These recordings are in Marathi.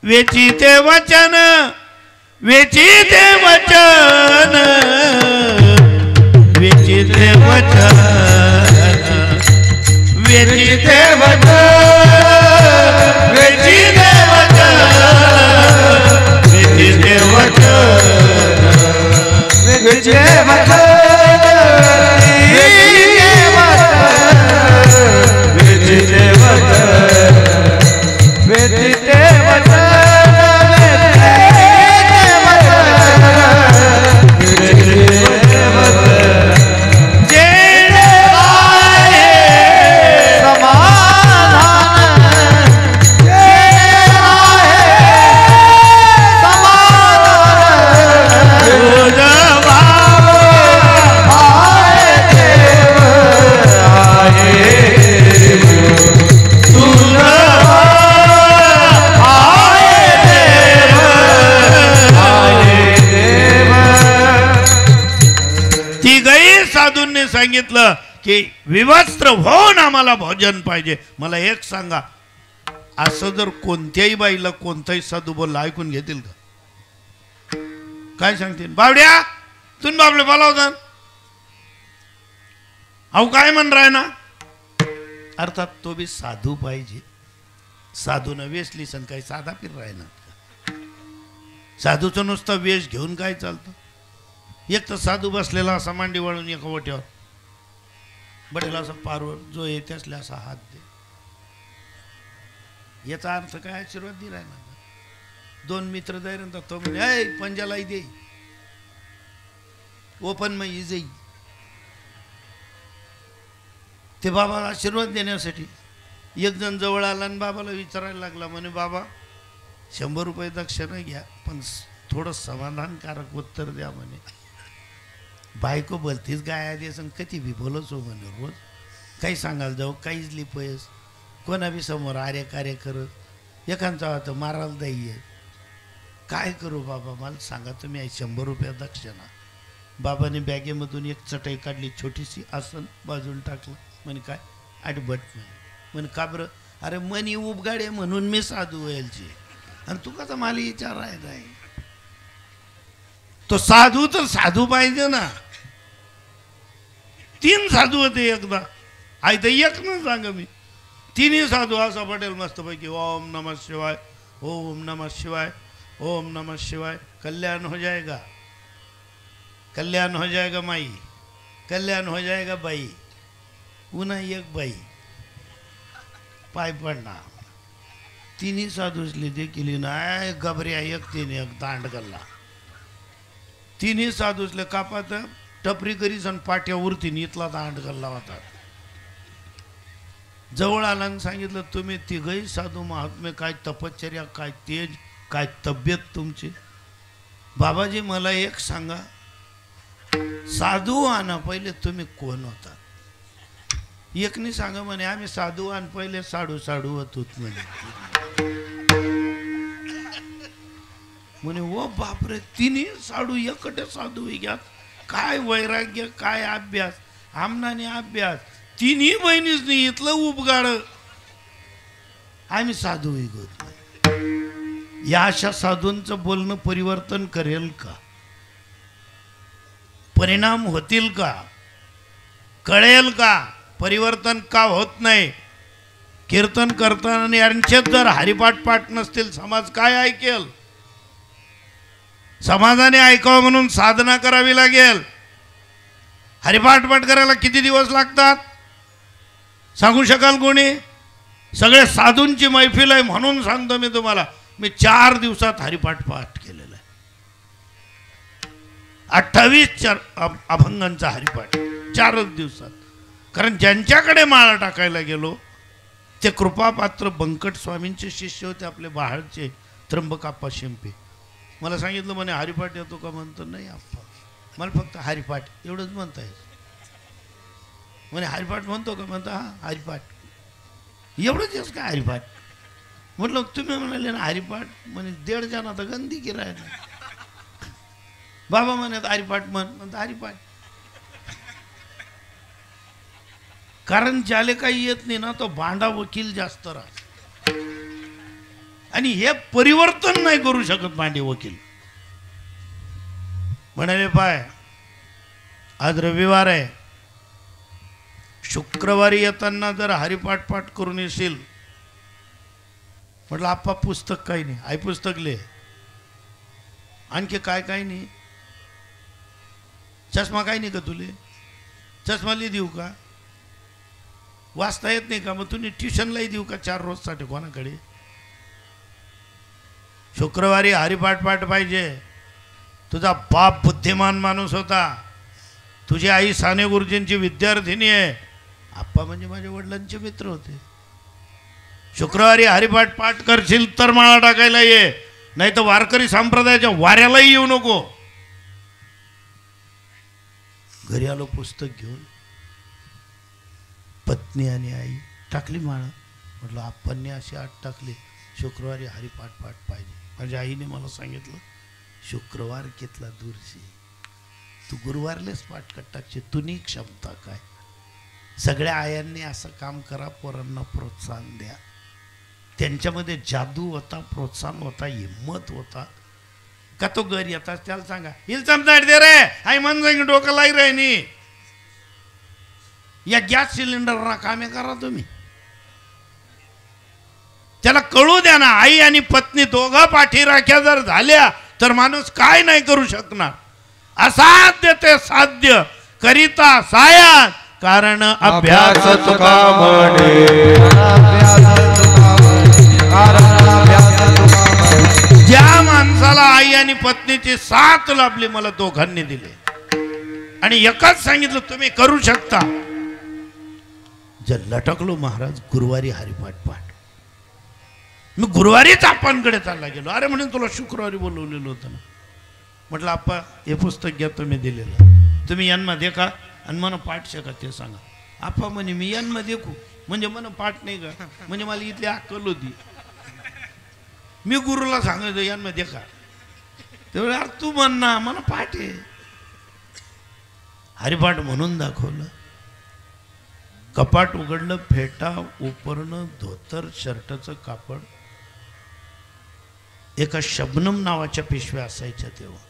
वेचिते वचन वेचिते वचन वेचिते वचन वेचिते वचन वेचिते वचन वेचिते वचन वेचिते वचन सांगितलं की विवस्त्र होऊन आम्हाला भोजन पाहिजे. मला एक सांगा, असं जर कोणत्याही बाईला कोणताही साधू बोलला ऐकून घेतील का? काय सांगतील? बावड्या तुम्ही बाबले बोलावता अहो काय म्हण राय ना. अर्थात तो बी साधू पाहिजे. साधू न वेशली सण काही साधा फिर राहिना. साधूचं नुसतं वेश घेऊन काय चालतं? एक तर साधू बसलेला असा मांडी वळून एका ओट्यावर बडेला असा पारवर जो येते असले असा हात दे. याचा अर्थ काय? आशीर्वाद दिला ना. दोन मित्र जाईल तो म्हणजे पंजालाई दे ओपन मग इजई. ते बाबाला आशीर्वाद देण्यासाठी एक जण जवळ आला आणि बाबाला विचारायला लागला म्हणे बाबा 100 रुपये दक्षिणा घ्या पण थोडं समाधानकारक उत्तर द्या म्हणे. बायको बोलतीच गाया देस कधी बी बोलच हो म्हणे. रोज काही सांगायला जाऊ काहीच लिपयस कोणा बी समोर आर्य कार्य करत एखादा होतं मारायला दाई आहे. काय करू बाबा मला सांगा तुम्ही 100 रुपये दक्षिणा. बाबाने बॅगेमधून एक चटई काढली छोटीशी आसन बाजूला टाकलं म्हणे काय आठबट म्हणे का बरं? अरे मनी उपगाडे म्हणून मी साधू व्हायची आणि तू कसा मला विचारायला आहे. तो साधू तर साधू पाहिजे ना. 3 साधू होते एकदा. आई तर एक ना सांगा मी. 3ही साधू असा पटेल मस्तपैकी ओम नमः शिवाय ओम नमः शिवाय ओम नमः शिवाय कल्याण हो जाएगा कल्याण हो जाएगा माई कल्याण हो जाएगा बाई. पुन्हा एक बाई पाय पडणार. 3ही साधूसली देखील नाही गबऱ्या एक 3 एक दांड गल्ला. 3ही साधूसले कापात टपरी करीस आणि पाट्या उरतीन इथला दांड गल्ला होता. जवळ आला आणि सांगितलं तुम्ही तिघही साधू महात्मे काय तपश्चर्या काय तेज काय तब्येत तुमची. बाबाजी मला एक सांगा साधू आणा पहिले तुम्ही कोण होता? एकनी सांगा म्हणे आम्ही साधू आण पहिले साडू साडू होत म्हणे. म्हणे ओ बापरे 3ही साडू एकटे साधू घ्या. काय वैराग्य काय अभ्यास आमनाने अभ्यास. 3ही बहिणीच इथलं उपगाड आम्ही साधू विगोत. या अशा साधूंचं बोलणं परिवर्तन करेल का? परिणाम होतील का? कळेल का? परिवर्तन का होत नाही? कीर्तन करताना यांचेच जर हरिपाठ पाठ नसतील समाज काय ऐकेल? समाजाने ऐकावं म्हणून साधना करावी लागेल. हरिपाठ पाठ करायला किती दिवस लागतात सांगू शकाल कोणी? सगळे साधूंची मैफिल आहे म्हणून सांगतो मी तुम्हाला. मी 4 दिवसात हरिपाठ पाठ केलेला आहे. 28 अभंगांचा हरिपाठ 4च दिवसात. कारण ज्यांच्याकडे माळा टाकायला गेलो ते कृपापात्र बंकट स्वामींचे शिष्य होते आपले बहाळचे त्र्यंबकाप्पा शिंपे. मला सांगितलं म्हणे हरिपाठ येतो का? म्हणतो नाही आप्पा मला फक्त हरिपाठ एवढंच म्हणता येईल. म्हणे हरिपाठ म्हणतो का? म्हणता हा हरिपाठ एवढंच येस का हरिपाठ? म्हटलं तुम्ही म्हणाले ना हरिपाठ. म्हणे 1.5 जण आता गंदी की राहिला. बाबा म्हणत हरिपाठ म्हणतो हरिपाठ. कारण ज्याले काही येत नाही ना तो भांडा वकील जास्त राहत. आणि हे परिवर्तन नाही करू शकत मांडे वकील. म्हणाले पाय आज रविवार आहे, शुक्रवारी येताना जर हरिपाठ पाठ करून येशील. म्हटलं आप्पा पुस्तक काही नाही, आई पुस्तक ले. आणखी काय काय नाही, चष्मा काही नाही का तुले, चष्मा लिहि देऊ का, वाचता येत नाही का, मग तुम्ही ट्युशनलाही देऊ का 4 रोजसाठी कोणाकडे. शुक्रवारी हरिपाठ पाठ पाहिजे. तुझा बाप बुद्धिमान माणूस होता, तुझी आई साने गुरुजींची विद्यार्थिनी आहे. आप्पा म्हणजे माझ्या वडिलांचे मित्र होते. शुक्रवारी हरिपाठ पाठ करशील तर माळा टाकायला ये, नाही तर वारकरी संप्रदायाच्या वाऱ्यालाही येऊ नको. घरी आलो पुस्तक घेऊन, पत्नी आणि आई टाकली माळा. म्हटलं आप्पांनी अशी आठ टाकली, शुक्रवारी हरिपाठ पाठ पाहिजे. माझ्या आईने मला सांगितलं शुक्रवार घेतला दूरशी, तू गुरुवारलेच पाठ कर टाकशील, तुनी क्षमता काय. सगळ्या आयांनी असं काम करा, पोरांना प्रोत्साहन द्या. त्यांच्यामध्ये जादू होता, प्रोत्साहन होता, हिम्मत होता. का तो घरी येतात त्याला सांगा हिल चमचाट दे रे, आई मन जाईन डोकं लाई रे नी. या गॅस सिलेंडरला कामे करा तुम्ही, त्याला कळू द्या ना. आई आणि पत्नी दोघा पाठीराख्या जर झाल्या तर माणूस काय नाही करू शकणार. असाध्य ते साध्य करिता सायात, कारण अभ्यास तुका म्हणे. ज्या माणसाला आई आणि पत्नीची साथ लाभली, मला दोघांनी दिले आणि एकच सांगितलं तुम्ही करू शकता. जर लटकलो महाराज गुरुवारी हरिपाठ पाठ. मी गुरुवारीच आपणकडे चालला गेलो. अरे म्हणून तुला शुक्रवारी बोलवलेलं होतं ना. म्हटलं आप्पा हे पुस्तक घ्या तुम्ही दिलेलं, तुम्ही यांमध्ये का आणि मला पाठ शका ते सांगा. आप्पा म्हणे मी यांमध्ये देखू म्हणजे मला पाठ नाही का, म्हणजे मला इथली अक्कल होती. मी गुरुला सांगायचो यांमध्ये का, तेवढे यार तू म्हण ना मला पाठ आहे. हरिपाठ म्हणून दाखवलं. कपाट उघडलं, फेटा उपरणं धोतर शर्टचं कापड, एका शबनम नावाच्या पिशव्या असायच्या तेव्हा,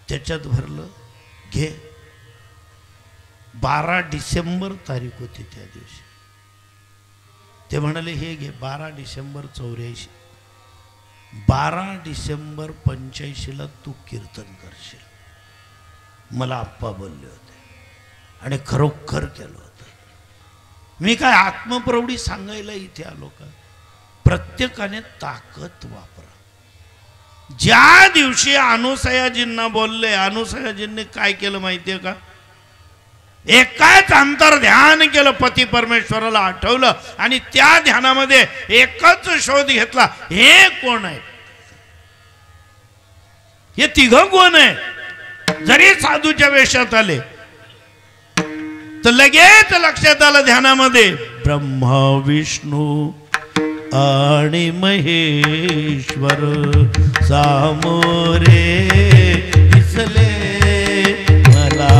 त्याच्यात भरलं. घे. 12 डिसेंबर तारीख होती त्या दिवशी. ते म्हणाले हे घे 12 डिसेंबर 84, 12 डिसेंबर 85ला तू कीर्तन करशील. मला आप्पा बोलले होते आणि खरोखर केलं होतं. मी काय आत्मप्रौढी सांगायला इथे आलो का. प्रत्येकाने ताकद वापरा. ज्या दिवशी अनुसयाजींना बोलले, अनुसयाजींनी काय केलं माहितीये का, एकाच अंतर ध्यान केलं, पती परमेश्वराला आठवलं आणि त्या ध्यानामध्ये एकच शोध घेतला, हे कोण आहे, हे तिघं कोण आहे. जरी साधूच्या वेशात आले तर लगेच लक्षात आलं ध्यानामध्ये ब्रह्मा विष्णू आणि महेश्वर सामोरे दिसले मला.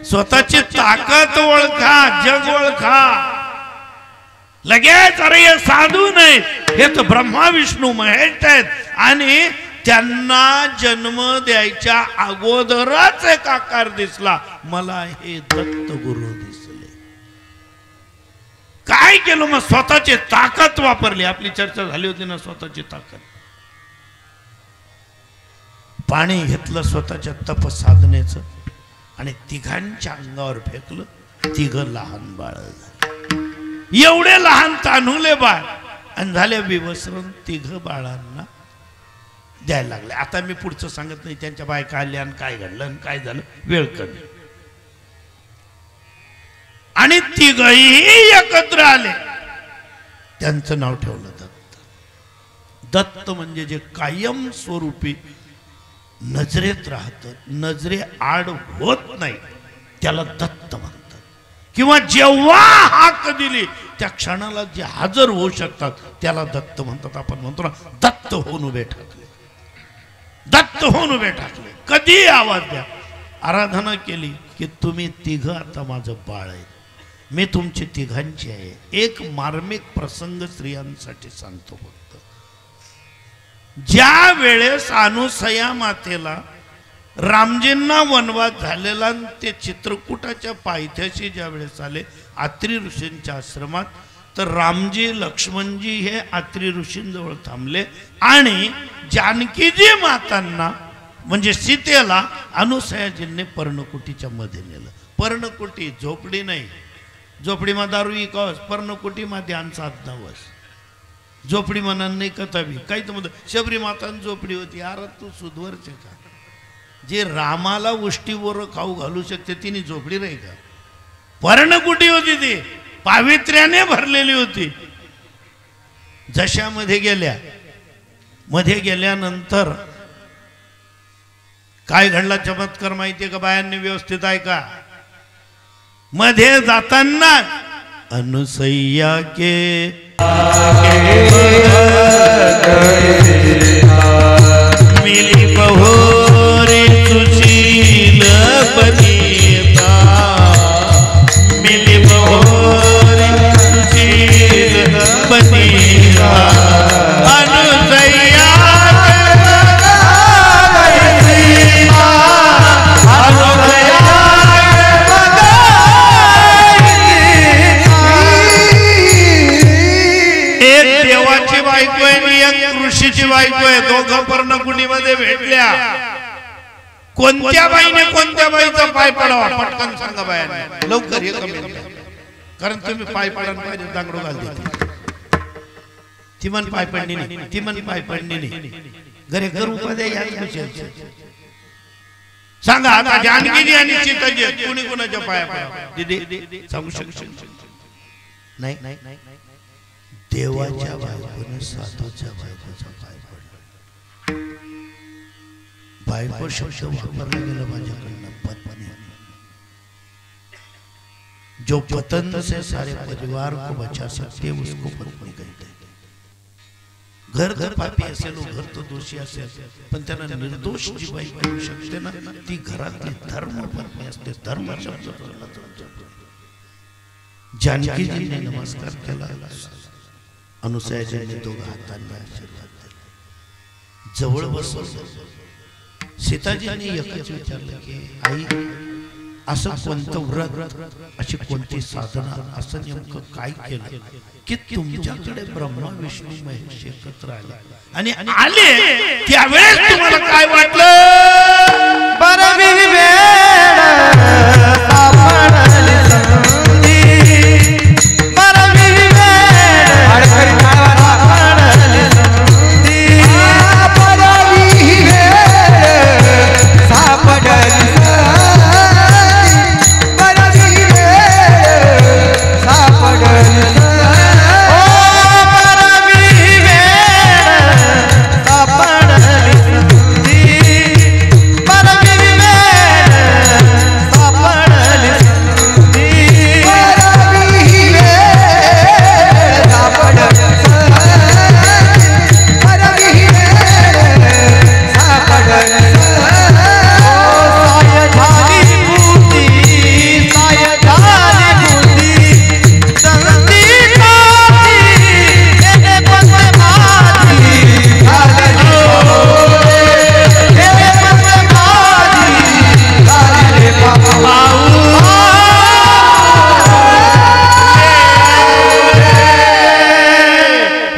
स्वतःची ताकद ओळखा, जग ओळखा. लगेच अरे हे साधू नाहीत, हे तर ब्रह्मा विष्णू महेश आहेत आणि त्यांना जन्म द्यायच्या अगोदरच एक आकार दिसला, मला हे दत्त गुरु दिसले. काय केलं मग, स्वतःची ताकद वापरली. आपली चर्चा झाली होती ना स्वतःची ताकद. पाणी घेतलं स्वतःच्या तप साधनेचं आणि तिघांच्या अंगावर फेकलं. तिघं लहान बाळ झाले, एवढे लहान तान्हुले बाळ आणि झाले विवस्रण. तिघ बाळांना द्यायला लागले. आता मी पुढचं सांगत नाही, त्यांच्या बायका आल्या आणि काय घडलं आणि काय झालं, वेळ कमी. आणि तिघही एकत्र आले. त्यांचं नाव ठेवलं दत्त. दत्त म्हणजे जे कायम स्वरूपी नजरेत राहतं, नजरे आड होत नाही, त्याला दत्त म्हणतात. किंवा जेव्हा हाक दिली त्या क्षणाला जे हजर होऊ शकतात त्याला दत्त म्हणतात. आपण म्हणतो ना, दत्त होऊन उभे ठाकले, दत्त होऊन उभे ठाकले. कधी आवाज द्या, आराधना केली की तुम्ही तिघ आता माझं बाळ आहे, मी तुमची तिघांची आहे. एक मार्मिक प्रसंग स्त्रियांसाठी सांगतो फक्त. ज्या वेळेस अनुसया मातेला रामजींना वनवास झालेला, ते चित्रकूटाच्या पायथ्याशी ज्या वेळेस आले आत्री ऋषींच्या आश्रमात, तर रामजी लक्ष्मणजी हे आत्री ऋषींजवळ थांबले आणि जानकीजी मातांना म्हणजे सीतेला अनुसयाजींनी पर्णकुटीच्या मध्ये नेलं. पर्णकुटी झोपडी नाही, झोपडीमा दारू इकावस, पर्णकुटीमा ध्यान साधना वस. झोपडी म्हणा नाही कथावी काही तर म्हणतो शबरी मातांची झोपडी होती. अरे तू सुधवरचे का? जे रामाला उष्टीवर खाऊ घालू शकते तिने झोपडी नाही का? पर्णकुटी होती, ती पावित्र्याने भरलेली होती. जशामध्ये गेल्या, मध्ये गेल्यानंतर काय घडला चमत्कार माहितीये का? बायांनी व्यवस्थित ऐका. मध्ये जाताना अनुसैया के मिली बहोरी सुशील बनीता, मिली बहोरी सुशील बनीता. अनुसैया ऋषीची बायको आहे. दोघं पर्णकुटीमध्ये भेटल्या. कोणत्या बाईने कोणत्या बाईचा पाय पडावा पटकन सांगा बायांनी, लवकर हे कमेंट, कारण तुम्ही पाय पडायला पाहिजे दांगडो घाल देते. ती मन पाय पडणी नाही, ती मन पाय पडणी नाही. घरे घर उपाध्याय या सांगा आता, जानकीजी आणि सीताजी कोणी कोणाच्या पाया पडावा? दीदी सांगू शकशील? नाही, देवाच्या बायकोने साधूच्या बायकोचा पाय पडला. बायको शब्द वापरला गेला माझ्याकडनं, पत्नी. जो पतन से सारे परिवार को बचा सकते उसको पत्नी कहते हैं. घर घर पापी असेल, घर तो दोषी असेल, पण त्यांना निर्दोष जी बाई करू शकते ना, ती घरातली धर्म पत्नी असते. धर्म शब्द जानकीजीने नमस्कार केला. अनुसयाजीने दोघं हातांनी आशीर्वाद दिला. जवळ बसवलं. सीताजींनी एकच विचारलं की आई, असं कोणतं व्रत, अशी कोणती साधना, असं नेमकं काय केलं की तुमच्याकडे ब्रह्मा विष्णू महेश एकत्र आले? आणि आले त्यावेळेस तुम्हाला काय वाटलं?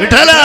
विठ्ठला